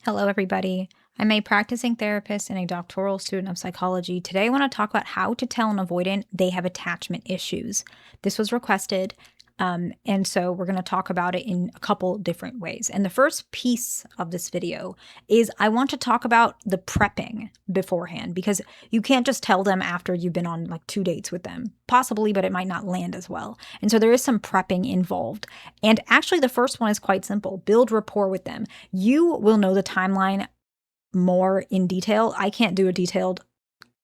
Hello, everybody. I'm a practicing therapist and a doctoral student of psychology. Today, I want to talk about how to tell an avoidant they have attachment issues. This was requested, and so we're going to talk about it in a couple different ways. And the first piece of this video is I want to talk about the prepping beforehand, because you can't just tell them after you've been on like 2 dates with them, possibly, but it might not land as well. And so there is some prepping involved. And actually, the first one is quite simple: build rapport with them. You will know the timeline more in detail. I can't do a detailed,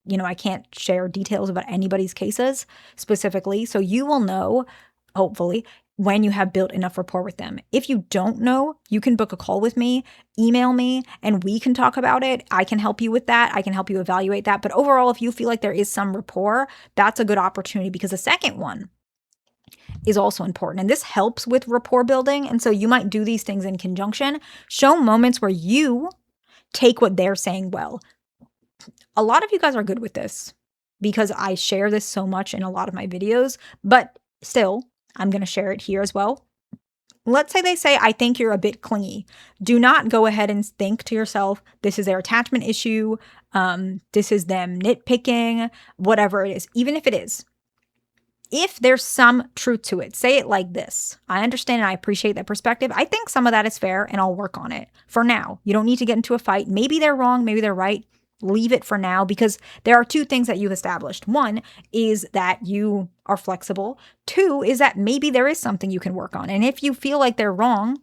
I can't share details about anybody's cases specifically. So you will know, hopefully, when you have built enough rapport with them. If you don't know, you can book a call with me, email me, and we can talk about it. I can help you with that. I can help you evaluate that. But overall, if you feel like there is some rapport, that's a good opportunity, because the second one is also important. And this helps with rapport building. And so you might do these things in conjunction. Show moments where you take what they're saying well. A lot of you guys are good with this because I share this so much in a lot of my videos, but still, I'm going to share it here as well. Let's say they say, I think you're a bit clingy. Do not go ahead and think to yourself, this is their attachment issue. This is them nitpicking, whatever it is, even if it is. If there's some truth to it, say it like this: I understand and I appreciate that perspective. I think some of that is fair and I'll work on it. For now, you don't need to get into a fight. Maybe they're wrong, maybe they're right. Leave it for now, because there are two things that you've established. One is that you are flexible. Two is that maybe there is something you can work on. And if you feel like they're wrong,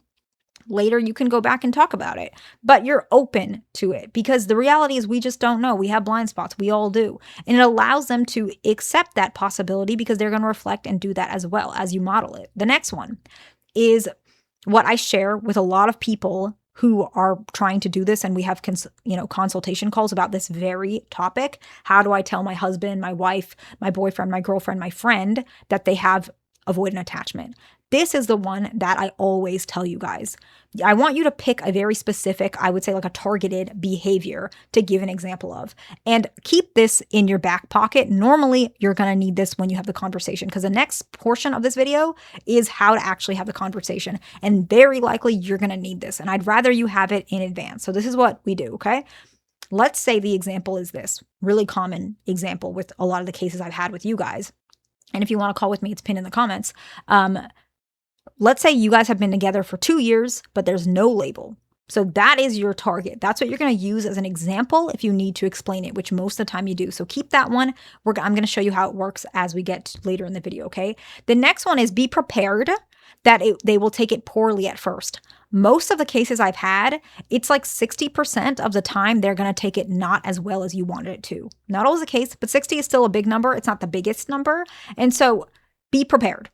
later you can go back and talk about it, but you're open to it, because the reality is we just don't know. We have blind spots. We all do. And it allows them to accept that possibility, because they're going to reflect and do that as well as you model it. The next one is what I share with a lot of people who are trying to do this. And we have, consultation calls about this very topic. How do I tell my husband, my wife, my boyfriend, my girlfriend, my friend that they have avoidant attachment? This is the one that I always tell you guys. I want you to pick a very specific, I would say like a targeted behavior to give an example of, and keep this in your back pocket. Normally, you're going to need this when you have the conversation, because the next portion of this video is how to actually have the conversation. And very likely you're going to need this. And I'd rather you have it in advance. So this is what we do, okay? Let's say the example is this really common example with a lot of the cases I've had with you guys. And if you want to call with me, it's pinned in the comments. Let's say you guys have been together for 2 years, but there's no label. So that is your target. That's what you're going to use as an example if you need to explain it, which most of the time you do. So keep that one. I'm going to show you how it works as we get later in the video, okay? The next one is be prepared that they will take it poorly at first. Most of the cases I've had, it's like 60% of the time they're going to take it not as well as you wanted it to. Not always the case, but 60 is still a big number. It's not the biggest number. And so be prepared.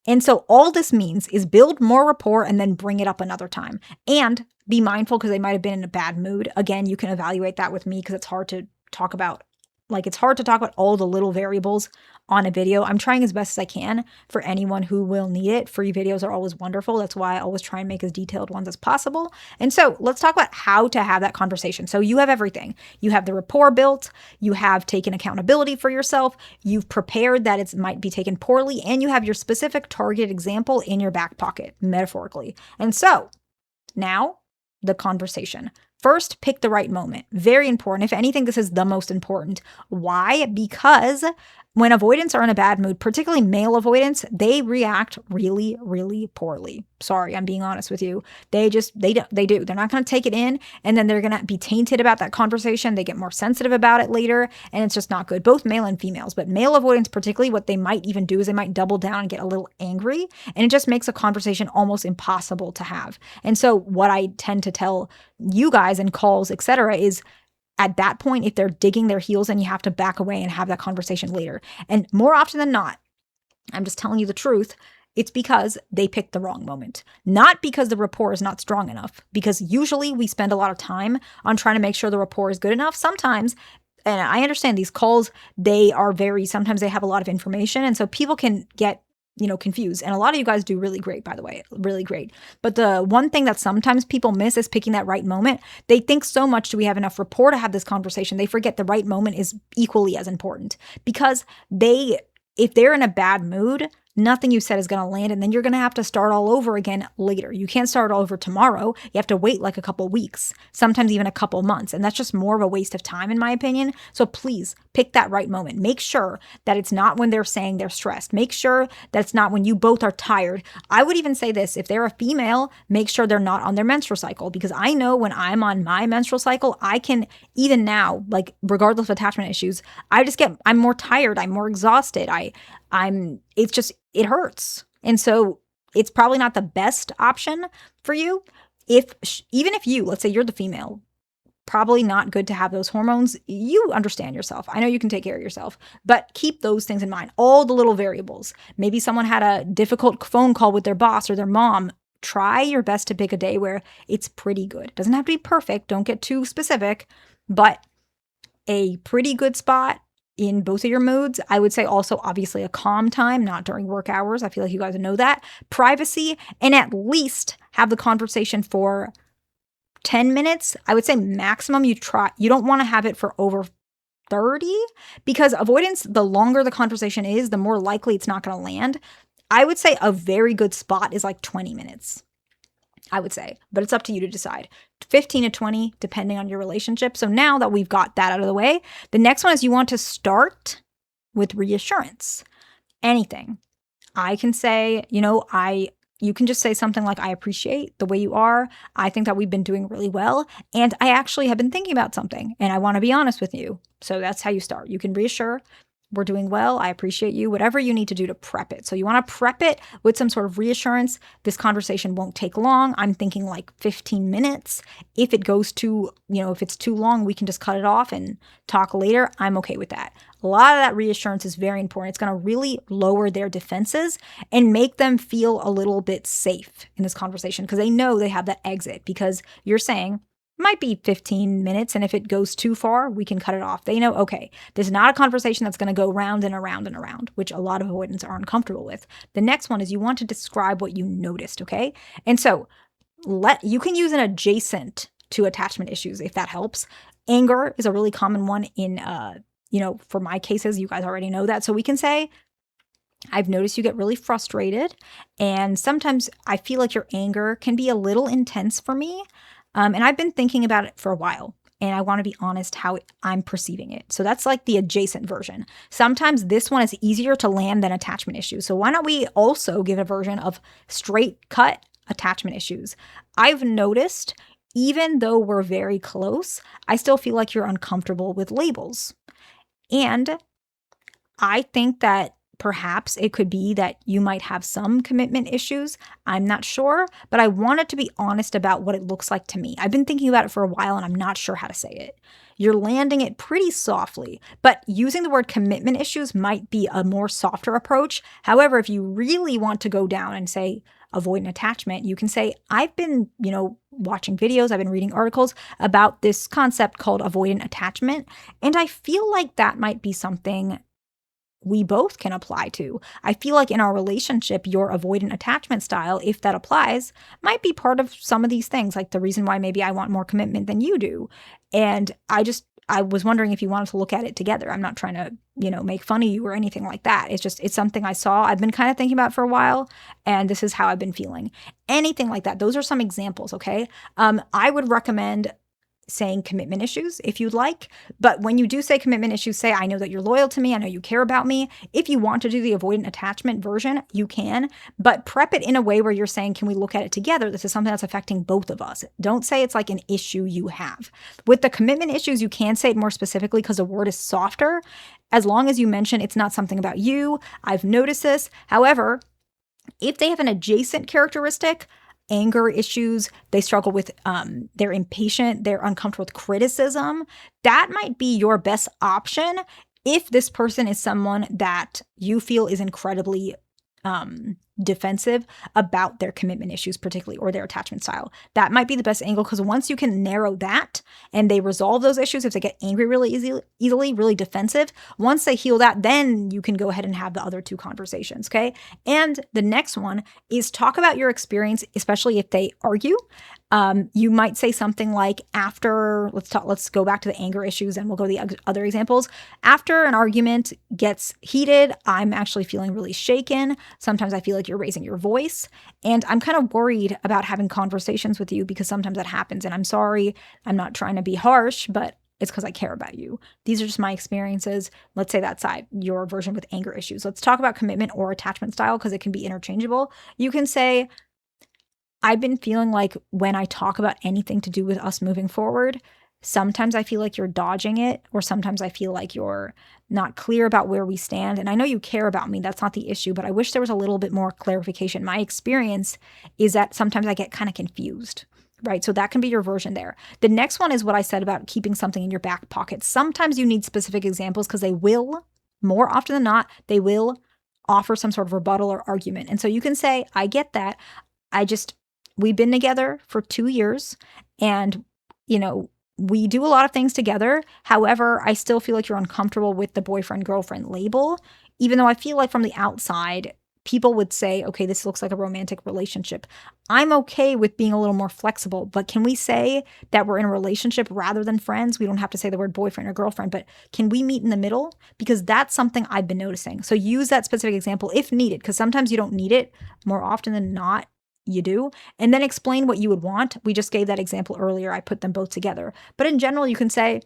And so all this means is build more rapport and then bring it up another time. And be mindful, because they might have been in a bad mood. Again, you can evaluate that with me, because it's hard to talk about. It's hard to talk about all the little variables on a video. I'm trying as best as I can for anyone who will need it. Free videos are always wonderful. That's why I always try and make as detailed ones as possible. And so let's talk about how to have that conversation. So you have everything. You have the rapport built. You have taken accountability for yourself. You've prepared that it might be taken poorly. And you have your specific target example in your back pocket, metaphorically. And so now the conversation. First, pick the right moment. Very important. If anything, this is the most important. Why? Because when avoidants are in a bad mood, particularly male avoidants, they react really, really poorly. Sorry, I'm being honest with you. They do. They're not going to take it in, and then they're going to be tainted about that conversation. They get more sensitive about it later, and it's just not good. Both male and females, but male avoidants particularly, what they might even do is they might double down and get a little angry, and it just makes a conversation almost impossible to have. And so what I tend to tell you guys in calls, etc., is at that point, if they're digging their heels in, you have to back away and have that conversation later. And more often than not, I'm just telling you the truth, it's because they picked the wrong moment. Not because the rapport is not strong enough, because usually we spend a lot of time on trying to make sure the rapport is good enough. Sometimes, and I understand these calls, sometimes they have a lot of information, and so people can get confused. And a lot of you guys do really great, by the way, really great. But the one thing that sometimes people miss is picking that right moment. They think so much, do we have enough rapport to have this conversation? They forget the right moment is equally as important, because if they're in a bad mood, nothing you said is going to land. And then you're going to have to start all over again later. You can't start all over tomorrow. You have to wait like a couple weeks, sometimes even a couple months. And that's just more of a waste of time, in my opinion. So please pick that right moment. Make sure that it's not when they're saying they're stressed. Make sure that it's not when you both are tired. I would even say this, if they're a female, make sure they're not on their menstrual cycle, because I know when I'm on my menstrual cycle, I can, even now, like regardless of attachment issues, I'm more tired. I'm more exhausted. It hurts. And so it's probably not the best option for you. Even if you, let's say you're the female, probably not good to have those hormones. You understand yourself. I know you can take care of yourself, but keep those things in mind. All the little variables. Maybe someone had a difficult phone call with their boss or their mom. Try your best to pick a day where it's pretty good. It doesn't have to be perfect. Don't get too specific, but a pretty good spot in both of your moods. I would say also obviously a calm time, not during work hours. I feel like you guys know that. Privacy, and at least have the conversation for 10 minutes. I would say maximum you don't want to have it for over 30, because avoidance, the longer the conversation is, the more likely it's not going to land. I would say a very good spot is like 20 minutes. I would say, but it's up to you to decide. 15 to 20, depending on your relationship. So now that we've got that out of the way, the next one is you want to start with reassurance. Anything. I can say, you can just say something like, I appreciate the way you are. I think that we've been doing really well. And I actually have been thinking about something and I want to be honest with you. So that's how you start. You can reassure, we're doing well. I appreciate you, whatever you need to do to prep it. So you want to prep it with some sort of reassurance. This conversation won't take long. I'm thinking like 15 minutes. If it goes if it's too long, we can just cut it off and talk later. I'm okay with that. A lot of that reassurance is very important. It's going to really lower their defenses and make them feel a little bit safe in this conversation, because they know they have that exit, because you're saying, might be 15 minutes, and if it goes too far, we can cut it off. They know, okay, this is not a conversation that's going to go round and around and around, which a lot of avoidants are uncomfortable with. The next one is you want to describe what you noticed, okay? And so you can use an adjacent to attachment issues if that helps. Anger is a really common one in, for my cases, you guys already know that. So we can say, I've noticed you get really frustrated, and sometimes I feel like your anger can be a little intense for me. And I've been thinking about it for a while, and I want to be honest how I'm perceiving it. So that's like the adjacent version. Sometimes this one is easier to land than attachment issues. So why don't we also give a version of straight cut attachment issues? I've noticed, even though we're very close, I still feel like you're uncomfortable with labels. And I think that perhaps it could be that you might have some commitment issues. I'm not sure, but I wanted to be honest about what it looks like to me. I've been thinking about it for a while and I'm not sure how to say it. You're landing it pretty softly, but using the word commitment issues might be a more softer approach. However, if you really want to go down and say avoidant attachment, you can say, I've been, watching videos, I've been reading articles about this concept called avoidant attachment, and I feel like that might be something we both can apply to. I feel like in our relationship, your avoidant attachment style, if that applies, might be part of some of these things, like the reason why maybe I want more commitment than you do. And I was wondering if you wanted to look at it together. I'm not trying to, make fun of you or anything like that. It's something I saw. I've been kind of thinking about for a while, and this is how I've been feeling. Anything like that. Those are some examples, okay? I would recommend saying commitment issues if you'd like. But when you do say commitment issues, say, I know that you're loyal to me. I know you care about me. If you want to do the avoidant attachment version, you can, but prep it in a way where you're saying, can we look at it together? This is something that's affecting both of us. Don't say it's like an issue you have. With the commitment issues, you can say it more specifically because the word is softer, as long as you mention it's not something about you. I've noticed this. However, if they have an adjacent characteristic, anger issues, they struggle with, they're impatient, they're uncomfortable with criticism, that might be your best option if this person is someone that you feel is incredibly defensive about their commitment issues, particularly, or their attachment style. That might be the best angle, because once you can narrow that and they resolve those issues, if they get angry really easily, really defensive, once they heal that, then you can go ahead and have the other two conversations, okay? And the next one is talk about your experience, especially if they argue. You might say something like, after, let's go back to the anger issues and we'll go to the other examples. After an argument gets heated, I'm actually feeling really shaken. Sometimes I feel like you're raising your voice, and I'm kind of worried about having conversations with you because sometimes that happens, and I'm sorry. I'm not trying to be harsh, but it's because I care about you. These are just my experiences. Let's say that's your version with anger issues. Let's talk about commitment or attachment style because it can be interchangeable. You can say, I've been feeling like when I talk about anything to do with us moving forward, sometimes I feel like you're dodging it, or sometimes I feel like you're not clear about where we stand. And I know you care about me. That's not the issue, but I wish there was a little bit more clarification. My experience is that sometimes I get kind of confused, right? So that can be your version there. The next one is what I said about keeping something in your back pocket. Sometimes you need specific examples because they will, more often than not, they will offer some sort of rebuttal or argument. And so you can say, I get that. We've been together for 2 years, and, we do a lot of things together. However, I still feel like you're uncomfortable with the boyfriend-girlfriend label, even though I feel like from the outside, people would say, okay, this looks like a romantic relationship. I'm okay with being a little more flexible, but can we say that we're in a relationship rather than friends? We don't have to say the word boyfriend or girlfriend, but can we meet in the middle? Because that's something I've been noticing. So use that specific example if needed, because sometimes you don't need it. More often than not, you do. And then explain what you would want. We just gave that example earlier. I put them both together. But in general, you can say,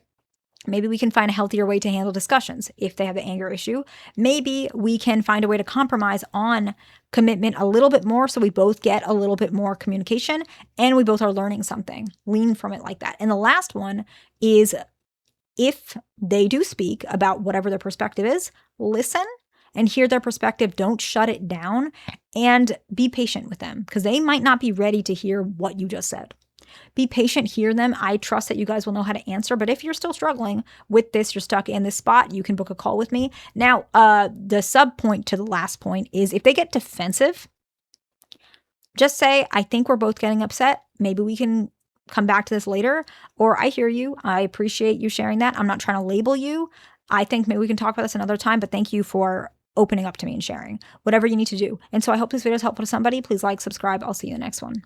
maybe we can find a healthier way to handle discussions if they have the anger issue. Maybe we can find a way to compromise on commitment a little bit more so we both get a little bit more communication and we both are learning something. Lean from it like that. And the last one is, if they do speak about whatever their perspective is, listen and hear their perspective. Don't shut it down, and be patient with them because they might not be ready to hear what you just said. Be patient, hear them. I trust that you guys will know how to answer. But if you're still struggling with this, you're stuck in this spot, you can book a call with me. Now, the sub point to the last point is, if they get defensive, just say, I think we're both getting upset. Maybe we can come back to this later. Or, I hear you. I appreciate you sharing that. I'm not trying to label you. I think maybe we can talk about this another time, but thank you for opening up to me and sharing whatever you need to do. And so I hope this video is helpful to somebody. Please like, subscribe. I'll see you in the next one.